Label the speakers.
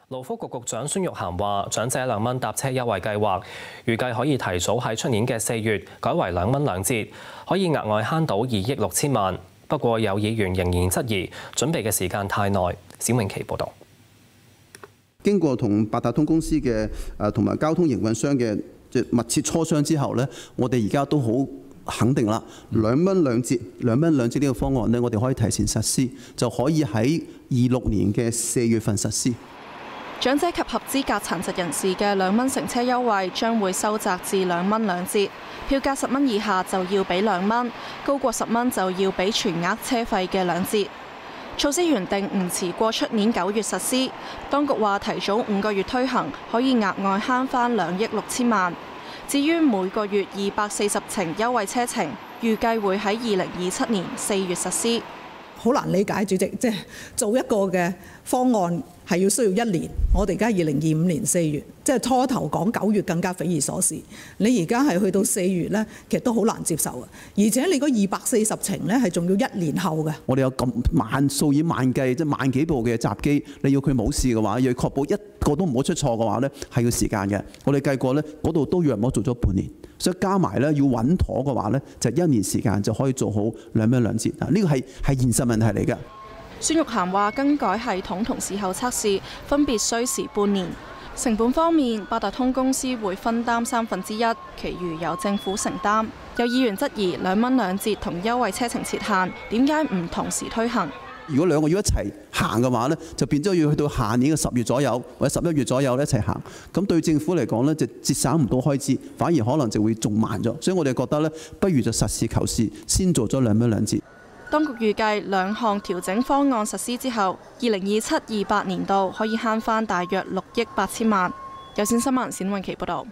Speaker 1: 勞福局局長孫玉菡話：長者2蚊搭車優惠計劃預計可以提早喺出年嘅4月改為2蚊2折，可以額外慳到2億6千萬。不過有議員仍然質疑準備嘅時間太耐。冼詠琪報導。
Speaker 2: 經過同八達通公司嘅同埋交通營運商嘅密切磋商之後呢，我哋而家都好肯定啦，2蚊2折呢個方案呢，我哋可以提前實施，就可以喺26年嘅4月份實施。
Speaker 3: 長者及合資格殘疾人士嘅2蚊乘車優惠將會收窄至2蚊2折，票價10蚊以下就要俾2蚊，高過10蚊就要俾全額車費嘅2折。措施原定唔遲過出年9月實施，當局話提早5個月推行，可以額外慳返2億6千萬。至於每個月240程優惠車程，預計會喺2027年4月實施。
Speaker 4: 好難理解，主席，即係做一個嘅方案係要需要1年，我哋而家2025年4月，即係初頭講9月更加匪夷所思。你而家係去到4月呢，其實都好難接受嘅。而且你嗰240程呢係仲要1年後嘅。
Speaker 2: 我哋有咁數以萬計，即係萬幾部嘅閘機，你要佢冇事嘅話，要確保一個都唔好出錯嘅話呢，係要時間嘅。我哋計過呢，嗰度都約莫做咗半年。所以加埋咧，要穩妥嘅話咧，就1年時間就可以做好2蚊2折啊！呢個係現實問題嚟嘅。
Speaker 3: 孫玉菡話：更改系統同事後測試分別需時半年。成本方面，八達通公司會分擔1/3，其餘由政府承擔。有議員質疑2蚊2折同優惠車程設限，點解唔同時推行？
Speaker 2: 如果2個要一齊行嘅話呢，就變咗要去到下年嘅10月左右或者11月左右一齊行。咁對政府嚟講呢，就節省唔到開支，反而可能就會仲慢咗。所以我哋覺得呢，不如就實事求是，先做咗2蚊2折。
Speaker 3: 當局預計2項調整方案實施之後，2027-28年度可以慳返大約6億8千萬。有線新聞冼詠琪報導。